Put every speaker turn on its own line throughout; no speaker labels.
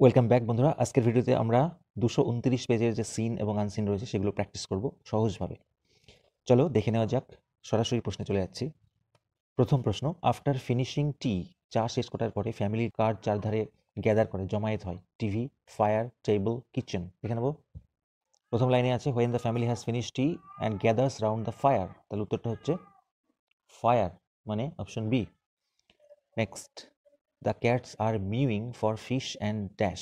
Welcome back বন্ধুরা। আজকের ভিডিওতে আমরা 229 পেজের যে সিন এবং আনসিন রয়েছে সেগুলো প্র্যাকটিস করব সহজভাবে। চলো দেখে নেওয়া যাক। সরাসরি প্রশ্নে চলে যাচ্ছি। প্রথম প্রশ্ন, আফটার ফিনিশিং টি, চা শেষ করার পরে ফ্যামিলি কার চারধারে গ্যাদার করে, জমায়েত হয়? TV, fire, table, kitchen. দেখে নেব। প্রথম লাইনে আছে when the family has finish tea and gathers round the fire, তাহলে উত্তরটা হচ্ছে ফায়ার, মানে option B. Next, the cats are mewing for fish and dash.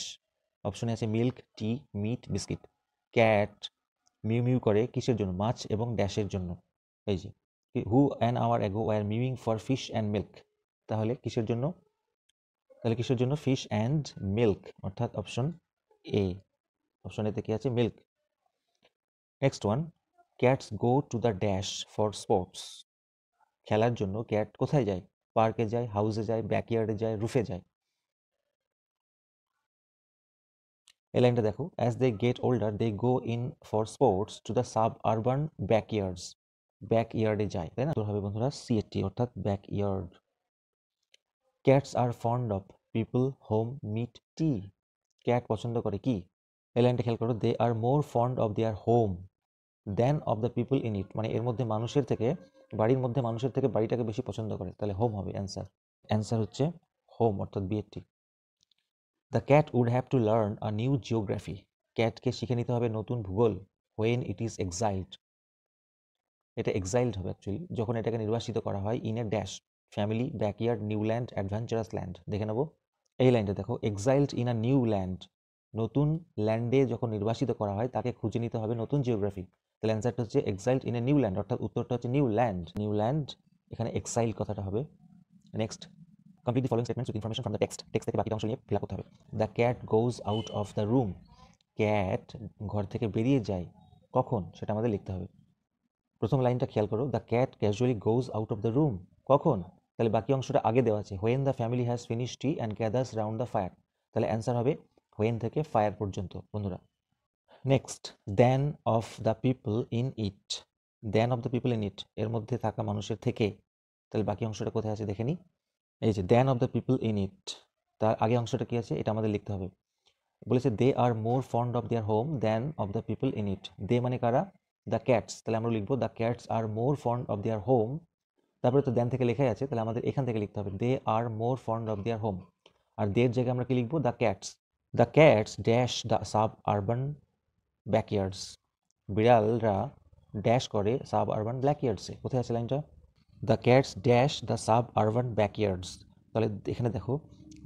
অপশনে আছে milk, tea, meat, biscuit. Cat mew mew করে কিসের জন্য? মাছ এবং ড্যাশের জন্য। এই যে who an hour ago were mewing for fish and milk, তাহলে কিসের জন্য? তাহলে কিসের জন্য? ফিশ অ্যান্ড মিল্ক, অর্থাৎ অপশন এ। অপশন এতে কি আছে? Milk. Next one, cats go to the dash for sports. খেলার জন্য ক্যাট কোথায় যায়? পার্কে যায়, হাউসে যায়, ব্যাকইয়ার্ডে যায়, রুফে যায়। এই লাইনটা দেখো, as they get older they go in for sports to the suburban backyards. ব্যাকইয়ার্ডে যায়, তাই না? তো হবে বন্ধুরা সিএটি, অর্থাৎ backyard. Cats are fond of people home meat tea. Cat পছন্দ করে কি? এই লাইনটা খেয়াল করো, they are more fond of their home than of the people in it, মানে এর মধ্যে মানুষের থেকে, বাড়ির মধ্যে মানুষের থেকে বাড়িটাকে বেশি পছন্দ করে, তাহলে হোম হবে অ্যান্সার। অ্যান্সার হচ্ছে হোম, অর্থাৎ BAT. The cat would have to learn a new geography. ক্যাটকে শিখে নিতে হবে নতুন ভূগোল হোয়েন ইট ইজ এক্সাইলড। এটা এক্সাইলড হবে অ্যাকচুয়ালি যখন এটাকে নির্বাসিত করা হয় in a dash, family, backyard, new land, adventurous land. দেখে নেব এই লাইনটা দেখো, এক্সাইলড ইন আ নিউ ল্যান্ড, নতুন ল্যান্ডে যখন নির্বাসিত করা হয় তাকে খুঁজে নিতে হবে নতুন জিওগ্রাফি। তাহলে অ্যান্সারটা হচ্ছে এক্সাইলড ইন এ নিউ ল্যান্ড, অর্থাৎ উত্তরটা হচ্ছে নিউ ল্যান্ড। নিউ ল্যান্ড, এখানে এক্সাইল্ড কথাটা হবে। Next, complete the following statements with information from the text. Text থেকে বাকিটা অংশ নিয়ে ফিল আপ করতে হবে। The cat goes out of the room. Cat ঘর থেকে বেরিয়ে যায় কখন, সেটা আমাদের লিখতে হবে। প্রথম লাইনটা খেয়াল করো, the cat casually goes out of the room, কখন? তাহলে বাকি অংশটা আগে দেওয়া আছে, when the family has finish tea and gathers round the fire. তাহলে অ্যান্সার হবে হোয়েন থেকে ফায়ার পর্যন্ত বন্ধুরা। Next, then of the people in it. Then of the people in it, এর মধ্যে থাকা মানুষের থেকে। তাহলে বাকি অংশটা কোথায় আছে দেখে নি। এই যে than of the people in it, তার আগে অংশটা কি আছে এটা আমাদের লিখতে হবে। বলেছে they are more fond of their home than of the people in it. They মানে কারা? The cats. তাহলে আমরা লিখবো the cats are more fond of their home. তারপরে তো দেন থেকে লেখাই আছে, তাহলে আমাদের এখান থেকে লিখতে হবে they are more fond of their home. আর দের জায়গায় আমরা কি লিখবো? The cats. The cats dash the suburban backyards. বিড়ালরা ড্যাশ করে সাব আরবান ব্যাকইয়ার্ডসে। কোথায় আছে লাইনটা? The cats dash the suburban backyards. তাহলে এখানে দেখো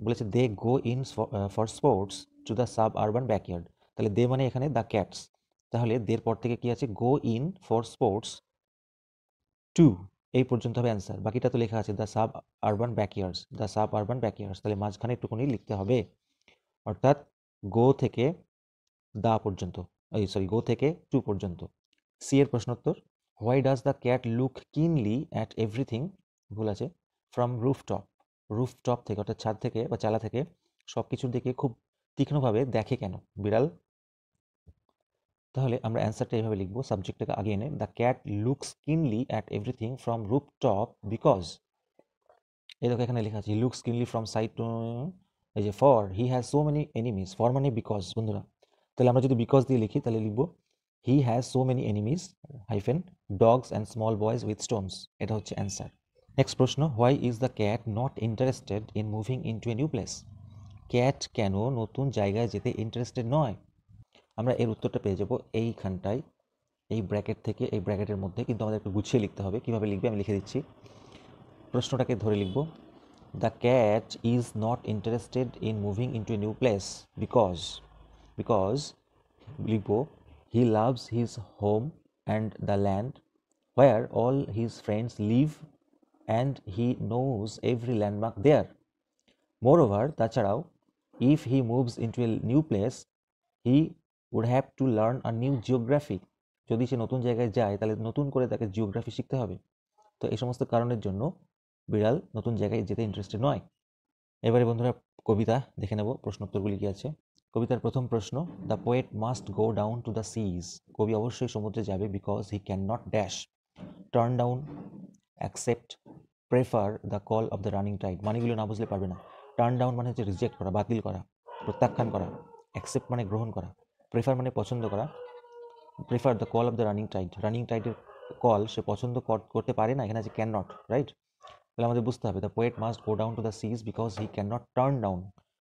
বলেছে they go in for sports to the suburban backyard. তাহলে দে মানে এখানে দ্য ক্যাটস, তাহলে দের পর থেকে কি আছে? Go in for sports to, এই পর্যন্ত হবে অ্যান্সার। বাকিটা তো লেখা আছে the suburban backyards, the suburban backyards, তাহলে মাঝখানে একটুখানি লিখতে হবে, অর্থাৎ গো থেকে দা পর্যন্ত, এই সরি গো থেকে টু পর্যন্ত। সি এর প্রশ্নোত্তর, why does the cat look কিনলি অ্যাট এভরিথিং, ভুল আছে, ফ্রম রুফটপ। রুফটপ থেকে অর্থাৎ ছাদ থেকে বা চালা থেকে সব কিছুর দিকে খুব তীক্ষ্ণভাবে দেখে কেন বিড়াল? তাহলে আমরা অ্যান্সারটা এইভাবে লিখবো, সাবজেক্টটাকে আগে এনে, দ্য ক্যাট লুকস কিনলি at everything from rooftop because, এই দেখো এখানে লেখা আছে হি লুকস কিনলি ফ্রম সাইড টু, এই যে for he has so many enemies. For মানে বিকজ বন্ধুরা, তাহলে আমরা যদি বিকজ দিয়ে লিখি তাহলে লিখবো he has so many enemies hyphen dogs and small boys with Stones. এটা হচ্ছে অ্যান্সার। নেক্সট প্রশ্ন, why is the cat not interested in moving in to a new place. Cat কেন নতুন জায়গায় যেতে ইন্টারেস্টেড নয়? আমরা এর উত্তরটা পেয়ে যাবো এইখানটায়, এই ব্র্যাকেট থেকে, এই ব্র্যাকেটের মধ্যে, কিন্তু আমাদের একটু গুছিয়ে লিখতে হবে। কীভাবে লিখবে আমি লিখে দিচ্ছি, প্রশ্নটাকে ধরে লিখবো। The cat is not interested in moving in to a new place because লিখবো he loves his home and the land where all his friends live and he knows every landmark there. Moreover, তাছাড়াও, if he moves into a new place he would have to learn a new geography. যদি সে নতুন জায়গায় যায় তাহলে নতুন করে তাকে জিওগ্রাফি শিখতে হবে। তো এই সমস্ত কারণের জন্য বিড়াল নতুন জায়গায় যেতে ইন্টারেস্টেড নয়। এবারে বন্ধুরা কবিতা দেখে নেব, প্রশ্নোত্তরগুলি কি আছে। কবিতার প্রথম প্রশ্ন, the poet must go down to the seas. কবি অবশ্যই সমুদ্রে যাবে because he can not dash turn down, accept, prefer the call of the running tide. মানেগুলো না বুঝলে পারবে না। টার্ন ডাউন মানে হচ্ছে রিজেক্ট করা, বাতিল করা। প্রত্যাখ্যান করা, অ্যাকসেপ্ট মানে গ্রহণ করা, প্রেফার মানে পছন্দ করা, prefer the call of the running tide, running টাইডের কল সে পছন্দ করতে পারে না, এখানে আছে ক্যান নট, রাইট? তাহলে আমাদের বুঝতে হবে the poet must go down to the seas because he can not turn down.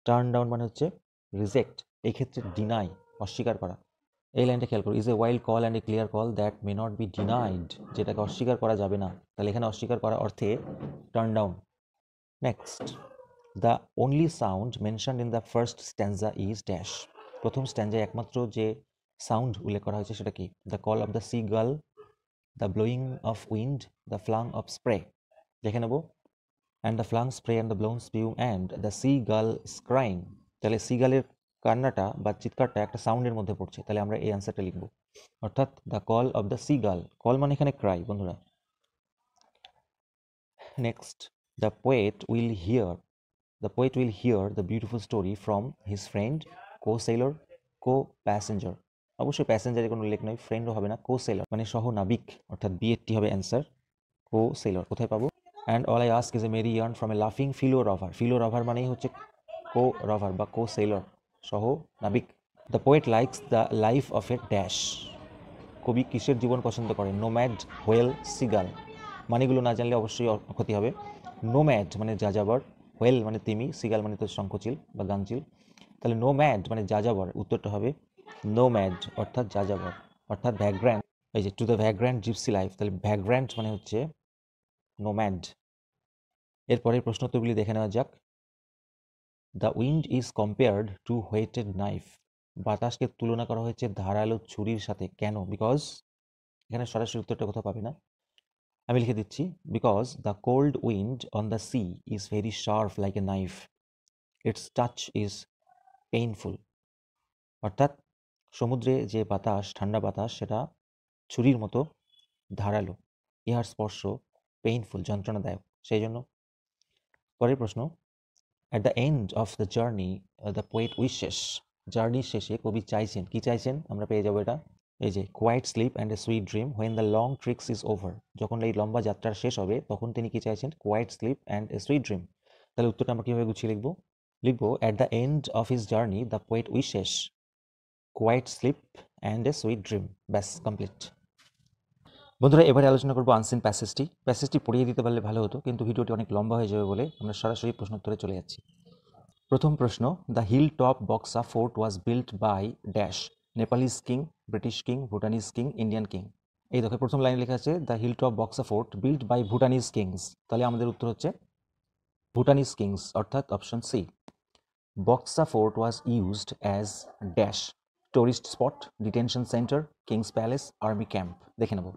Turn down মানে হচ্ছে রিজেক্ট, এই ক্ষেত্রে ডিনাই, অস্বীকার করা। এই লাইনটা খেয়াল করো, is a wild call and a clear call that may not be denied, যেটাকে অস্বীকার করা যাবে না, তাহলে এখানে অস্বীকার করা অর্থে turn down. Next, the only sound mentioned in the first স্ট্যান্জা is dash, প্রথম স্ট্যান্জায় একমাত্র যে সাউন্ড উল্লেখ করা হয়েছে সেটা কি? The call of the sea girl, the blowing of wind, the flung of spray. দেখে নেব, and the flung spray and the blown spume and the sea girl crying, তাহলে সি গার্লের কান্নাটা বা চিৎকারটা একটা সাউন্ডের মধ্যে পড়ছে, তাহলে আমরা এই অ্যান্সারটা লিখব, অর্থাৎ the call of the sea girl, call মানে এখানে ক্রাই বন্ধুরা। Next, the poet will hear the beautiful story from his friend, co sailor, co passenger, অবশ্যই প্যাসেঞ্জারের কোনো উল্লেখ নয়, ফ্রেন্ডও হবে না, কো সেলর মানে সহ নাবিক, অর্থাৎ বিএটি হবে অ্যান্সার, কো সেলর। কোথায় পাবো? And all I ask is a merry yarn from a লাফিং ফিলো রভার, ফিলো রভার মানেই হচ্ছে কো রভার বা কো সেলর, সহ নাবিক। The poet likes the life of a dash, কবি কিসের জীবন পছন্দ করেন? Nomad, whale, seagull. মানেগুলো না জানলে অবশ্যই ক্ষতি হবে। নোম্যাড মানে যাযাবর, হোয়েল মানে তিমি, সিগাল মানে তো শঙ্খচিল বা গাংচিল, তাহলে নোম্যাড মানে যাযাবর, উত্তরটা হবে নোম্যাড অর্থাৎ যাযাবর, অর্থাৎ ভ্যাগ্র্যান্ট। এই যে টু দ্য ভ্যাগ্র্যান্ট জিপসি লাইফ, তাহলে ভ্যাগ্র্যান্ট মানে হচ্ছে নোম্যাড। এরপরের প্রশ্নোত্তরগুলি দেখে নেওয়া যাক। The wind is compared to whetted knife, বাতাসকে তুলনা করা হয়েছে ধারালো ছুরির সাথে, কেন? বিকজ, এখানে সরাসরি উত্তরটা কোথাও পাবে না, আমি লিখে দিচ্ছি, because the cold wind on the sea is very sharp like a knife, it's touch is painful, অর্থাৎ সমুদ্রে যে বাতাস, ঠান্ডা বাতাস, সেটা ছুরির মতো ধারালো, ইহার স্পর্শ পেইনফুল, যন্ত্রণাদায়ক, সেই জন্য। পরের প্রশ্ন, at the end of the journey the poet wishes, জার্নির শেষে কবি চাইছেন, কি চাইছেন? আমরা পেয়ে যাবো এটা, এই যে quiet sleep and a sweet dream when the long tricks is over, যখন এই লম্বা যাত্রা শেষ হবে তখন তিনি কি চাইছেন? Quiet sleep and a sweet dream. তাহলে উত্তরটা আমরা কীভাবে গুছিয়ে লিখবো? At the end of his journey the poet wishes quiet sleep and a sweet dream, ব্যাস কমপ্লিট। বন্ধুরা, এবারে আলোচনা করবো আনসিন প্যাসেজটি। প্যাসেজটি পড়িয়ে দিতে পারলে ভালো হতো, কিন্তু ভিডিওটি অনেক লম্বা হয়ে যাবে বলে আমরা সরাসরি প্রশ্নোত্তরে চলে যাচ্ছি। প্রথম প্রশ্ন, the hill top Buxa fort was built by dash, Nepalese king, British king, Bhutanese king, Indian king. এই দেখো প্রথম লাইনে লেখা আছে the hill top Buxa fort built by Bhutanese kings, তাহলে আমাদের উত্তর হচ্ছে ভুটানিজ কিংস, অর্থাৎ option C. Buxa fort was used as dash, tourist spot, detention centre, king's palace, army camp. দেখে নেব,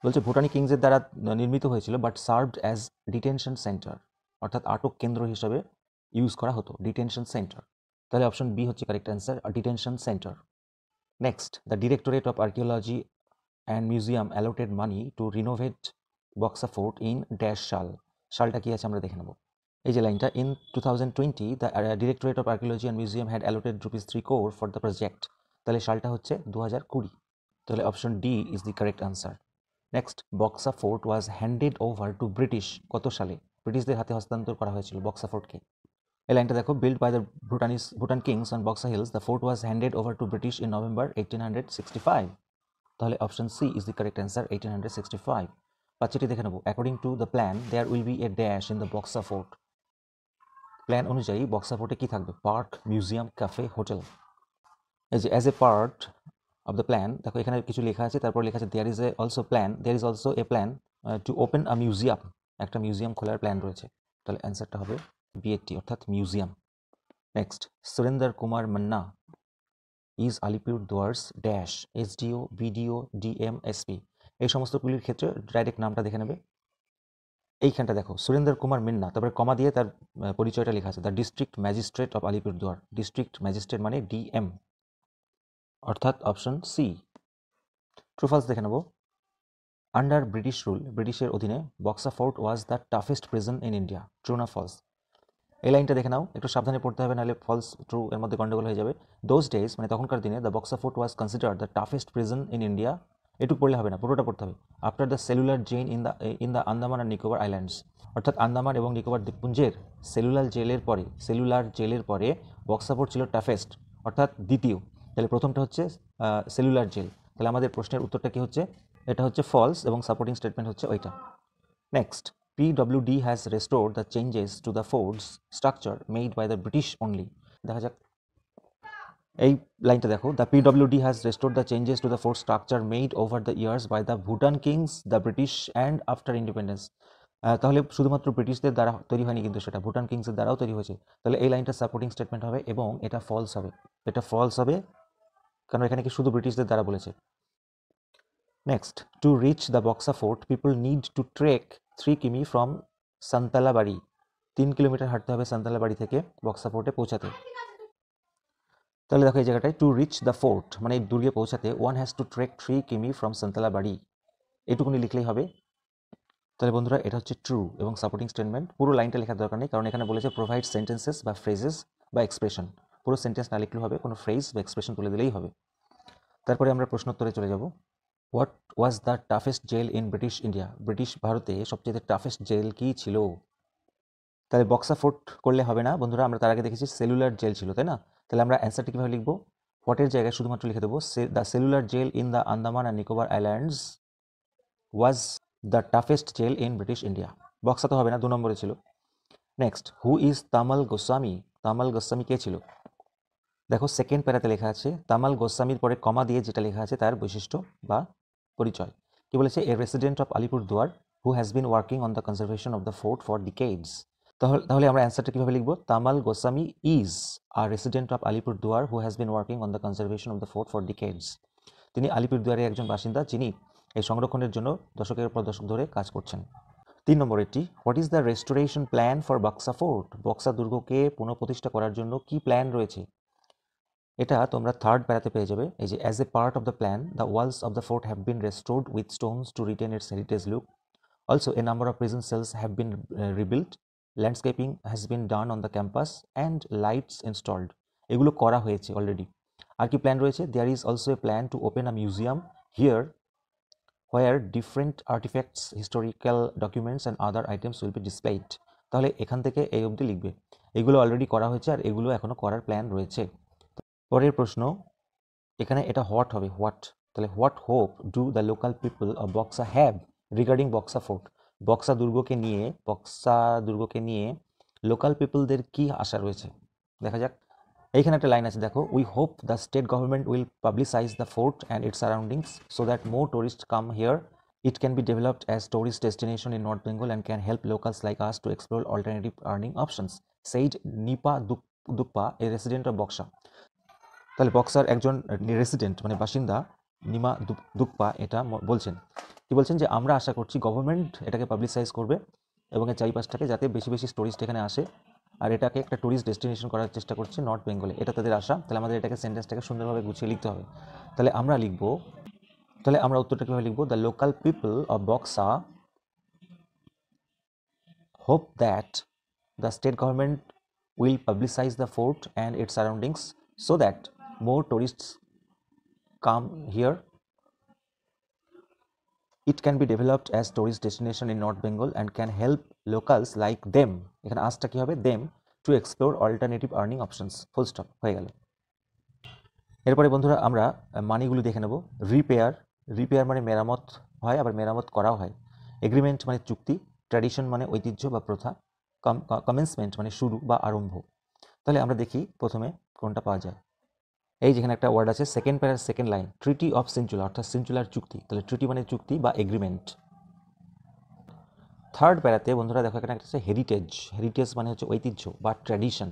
বলছে ভুটানি কিংসের দ্বারা নির্মিত হয়েছিল, but served as detention centre, অর্থাৎ আটক কেন্দ্র হিসাবে ইউজ করা হতো, ডিটেনশন সেন্টার। তাহলে অপশন বি হচ্ছে correct answer, detention centre. Next, the directorate of archaeology and museum allotted money to renovate Buxa fort in dash সাল, সালটা কি আছে আমরা দেখে নেব। এই যে লাইনটা, in 2020 the directorate of archaeology and museum had allotted ₹3 crore for the project, তাহলে সালটা হচ্ছে 2020, তাহলে option D is the correct answer. Next, Buxa fort was handed over to British, কত সালে ব্রিটিশদের হাতে হস্তান্তর করা হয়েছিল বক্সা ফোর্টকে? এই লাইনটা দেখো, build by the Bhutan kings on Buxa hills, the fort was handed over to British in November 1865, তাহলে option C is the correct answer, 1865। পাঁচটি দেখে নেব, according to the plan there will be a dash in the Buxa fort, plan অনুযায়ী বক্সা ফোর্টে কি থাকবে? Park, museum, cafe, hotel. এই যে as a part of the plan, দেখো এখানে কিছু লেখা আছে, তারপর লেখা আছে there is also a plan to open a museum, একটা মিউজিয়াম খোলার প্ল্যান রয়েছে, তাহলে অ্যান্সারটা হবে বিএটি অর্থাৎ museum. Next, Surendar Kumar Manna is Alipurduars dash, SDO, BDO, DM, SP, এই সমস্তগুলির ক্ষেত্রে ডাইরেক্ট নামটা দেখে নেবে। এইখানটা দেখো সুরেন্দর কুমার মিন্না, তারপরে কমা দিয়ে তার পরিচয়টা লেখা আছে, the district magistrate of Alipurduar, district magistrate মানে ডিএম, অর্থাৎ অপশন সি। ট্রু ফলস দেখে নেব, আন্ডার ব্রিটিশ রুল, ব্রিটিশের অধীনে Buxa fort was the toughest prison in India, true না ফলস? এই লাইনটা দেখে নাও, একটু সাবধানে পড়তে হবে, নাহলে ফলস ট্রু এর মধ্যে গন্ডগোল হয়ে যাবে। দোজ ডেজ মানে তখনকার দিনে, the Buxa fort was considered the toughest prison in India এটুকু পড়লে হবে না, পুরোটা পড়তে হবে। After the cellular jail in the Andaman and Nicobar islands, অর্থাৎ আন্দামান এবং নিকোবর দ্বীপপুঞ্জের সেলুলার জেলের পরে বক্সা ফোর্ট ছিল টাফেস্ট, অর্থাৎ দ্বিতীয়। তাহলে প্রথমটা হচ্ছে সেলুলার জেল। তাহলে আমাদের প্রশ্নের উত্তরটা কি হচ্ছে? এটা হচ্ছে ফলস এবং সাপোর্টিং স্টেটমেন্ট হচ্ছে ওইটা। Next, PWD has restored the changes to the fort's structure made by the British only. দেখা যাক এই লাইনটা দেখো, the PWD has restored the changes to the fort structure made over the years by the Bhutan kings, the British and after independence. তাহলে শুধুমাত্র ব্রিটিশদের দ্বারা তৈরি হয়নি, কিন্তু সেটা ভুটান কিংসের দ্বারাও তৈরি হয়েছে। তাহলে এই লাইনটা সাপোর্টিং স্টেটমেন্ট হবে এবং এটা ফলস হবে। এটা ফলস হবে কারণ এখানে কি শুধু ব্রিটিশদের দ্বারা বলেছে। Next, to reach the Buxa fort people need to trek 3 কিমি ফ্রম সান্তালাবাড়ি। 3 কিলোমিটার হাঁটতে হবে সান্তালাবাড়ি থেকে বক্সা ফোর্টে পৌঁছাতে। তাহলে দেখো এই জায়গাটায় টু রিচ দ্য ফোর্ট মানে এই দুর্গে পৌঁছাতে ওয়ান হ্যাজ টু ট্রেক 3 কিমি ফ্রম সান্তালাবাড়ি, এটুকুনি লিখলেই হবে। তাহলে বন্ধুরা এটা হচ্ছে ট্রু এবং সাপোর্টিং স্টেটমেন্ট। পুরো লাইনটা লেখার দরকার নেই, কারণ এখানে বলেছে প্রোভাইড সেন্টেন্সেস বা ফ্রেজেস বা এক্সপ্রেশন। পুরো সেন্টেন্স না লিখলেও হবে, কোনো ফ্রেজ বা এক্সপ্রেশন তুলে দিলেই হবে। তারপরে আমরা প্রশ্নোত্তরে চলে যাব। What was the toughest jail in British India? British ভারতে সবচেয়ে টাফেস্ট জেল কি ছিল? তাহলে বক্সা ফোর্ট করলে হবে না বন্ধুরা, আমরা তার আগে দেখেছি সেলুলার জেল ছিল, তাই না? তাহলে আমরা অ্যান্সারটা কীভাবে লিখবো? হোয়াটের জায়গায় শুধুমাত্র লিখে দেবো the cellular jail in the Andaman and Nicobar islands was the toughest jail in British India. Buxa তো হবে না, 2 নম্বরে ছিল। Next, who is Tamal Goswami? Tamal Goswami কে ছিল? দেখো সেকেন্ড প্যারাতে লেখা আছে তামাল গোস্বামীর পরে কমা দিয়ে যেটা লেখা আছে তার বৈশিষ্ট্য বা পরিচয়। কি বলেছে? এ resident of Alipurduar who has been working on the conservation of the fort for ডিকেডস। তাহলে আমরা অ্যান্সারটা কীভাবে লিখবো? Tamal Goswami is a resident of Alipurduar who has been working on the conservation of the fort for ডিকেডস। তিনি আলিপুরদুয়ারের একজন বাসিন্দা যিনি এই সংরক্ষণের জন্য দশকের পর দশক ধরে কাজ করছেন। 3 নম্বর এটি, what is the restoration plan for Buxa fort? Buxa দুর্গকে পুনঃপ্রতিষ্ঠা করার জন্য কি প্ল্যান রয়েছে? এটা তোমরা থার্ড প্যারাতে পেয়ে যাবে। এই যে as a part of the plan the walls of the fort have been restored with stones to retain its heritage look. Also a number of prison cells have been rebuild, landscaping has been done on the campus and lights installed. এগুলো করা হয়েছে already. আর কি plan রয়েছে? There is also a plan to open a museum here where different artifacts, historical documents and other items will be displayed. তাহলে এখান থেকে এই অবধি লিখবে। এগুলো অলরেডি করা হয়েছে আর এগুলো এখনো করার প্ল্যান রয়েছে। পরের প্রশ্ন, এখানে এটা হোয়াট হবে, হোয়াট। তাহলে what hope do the local people of Buxa have regarding Buxa fort? Buxa দুর্গকে নিয়ে লোকাল পিপলদের কি আশা রয়েছে? দেখা যাক। এইখানে একটা লাইন আছে দেখো, we hope the state government will publicise the fort and its surroundings so that more tourist come here. It can be developed as tourist destination in North Bengal and can help locals like us to explore alternative earning options, said Nipa Dukpa, a resident of Boksha. তাহলে boxer একজন resident মানে বাসিন্দা নিমা দুকপা এটা বলছেন। কি বলছেন? যে আমরা আশা করছি গভর্নমেন্ট এটাকে পাবলিসাইজ করবে এবং এর চারিপাশটাকে যাতে বেশি বেশি টুরিস্ট এখানে আসে, আর এটাকে একটা টুরিস্ট ডেস্টিনেশন করার চেষ্টা করছে নর্থ বেঙ্গলে, এটা তাদের আশা। তাহলে আমাদের এটাকে সেন্টেন্সটাকে সুন্দরভাবে গুছিয়ে লিখতে হবে। তাহলে আমরা উত্তরটা কীভাবে লিখবো? The local people of Buxa hope that the state government will publicise the fort and its surroundings so that more tourists come here. It can be developed as tourist destination in North Bengal and can help locals like them, এখানে আসটা কি হবে? them, to explore alternative earning options. Full stop হয়ে গেল। এরপরে বন্ধুরা আমরা মানিগুলো দেখে নেব। রিপেয়ার মানে মেরামত হয়, আবার মেরামত করাও হয়। এগ্রিমেন্ট মানে চুক্তি, ট্র্যাডিশন মানে ঐতিহ্য বা প্রথা, কমেন্সমেন্ট মানে শুরু বা আরম্ভ। তাহলে আমরা দেখি প্রথমে কোনটা পাওয়া যায়। এই যেখানে একটা ওয়ার্ড আছে সেকেন্ড প্যারার second line, treaty of Sinchula, অর্থাৎ সিনচুলার চুক্তি। তাহলে ট্রিটি মানে চুক্তি বা এগ্রিমেন্ট। থার্ড প্যারাতে বন্ধুরা দেখো এখানে একটা আছে হেরিটেজ মানে হচ্ছে ঐতিহ্য বা ট্র্যাডিশন।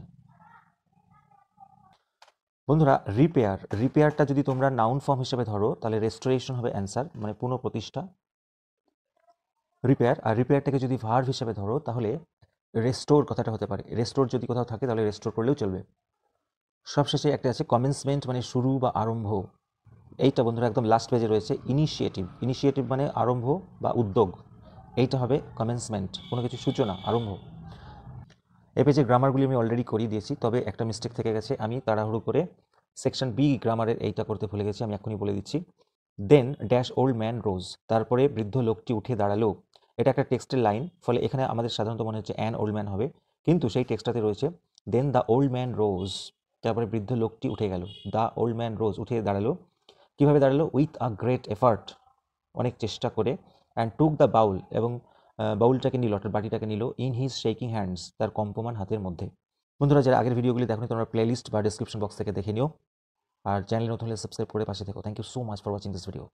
বন্ধুরা রিপেয়ারটা যদি তোমরা নাউন ফর্ম হিসেবে ধরো তাহলে রেস্টোরেশন হবে অ্যান্সার, মানে পুনঃপ্রতিষ্ঠা রিপেয়ার। আর রিপেয়ারটাকে যদি ভার্ব হিসেবে ধরো তাহলে রেস্টোর কথাটা হতে পারে। রেস্টোর যদি কোথাও থাকে তাহলে রেস্টোর করলেও চলবে। সবশেষে একটা আছে কমেন্সমেন্ট মানে শুরু বা আরম্ভ। এইটা বন্ধুরা একদম লাস্ট পেজে রয়েছে, ইনিশিয়েটিভ মানে আরম্ভ বা উদ্যোগ। এইটা হবে কমেন্সমেন্ট, কোনো কিছু সূচনা, আরম্ভ। এই পেজে গ্রামারগুলি আমি অলরেডি করিয়ে দিয়েছি, তবে একটা মিস্টেক থেকে গেছে, আমি তাড়াহুড়ো করে সেকশন বি গ্রামারের এইটা করতে ভুলে গেছি, আমি এখনই বলে দিচ্ছি। দেন ড্যাশ ওল্ড ম্যান রোজ, তারপরে বৃদ্ধ লোকটি উঠে দাঁড়ালো। এটা একটা টেক্সটের লাইন, ফলে এখানে আমাদের সাধারণত মনে হচ্ছে অ্যান ওল্ড ম্যান হবে, কিন্তু সেই টেক্সটটাতে রয়েছে দেন দ্য ওল্ড ম্যান রোজ, তারপরে বৃদ্ধ লোকটি উঠে গেল। দ্য ওল্ড ম্যান রোজ, উঠে দাঁড়ালো। কীভাবে দাঁড়ালো? উইথ আ গ্রেট এফার্ট, অনেক চেষ্টা করে। অ্যান্ড টুক দ্য বাউল, এবং বাউলটাকে নিল, অর্থাৎ বাটিটাকে নিল। ইন হিজ শেকিং হ্যান্ডস, তার কম্পমান হাতের মধ্যে। বন্ধুরা, যারা আগের ভিডিওগুলি দেখো তোমরা প্লেলিস্ট বা ডিসক্রিপশন বক্স থেকে দেখে নিও। আর চ্যানেলে নতুন হলে সাবস্ক্রাইব করে পাশে থেকো। Thank you so much for watching this video.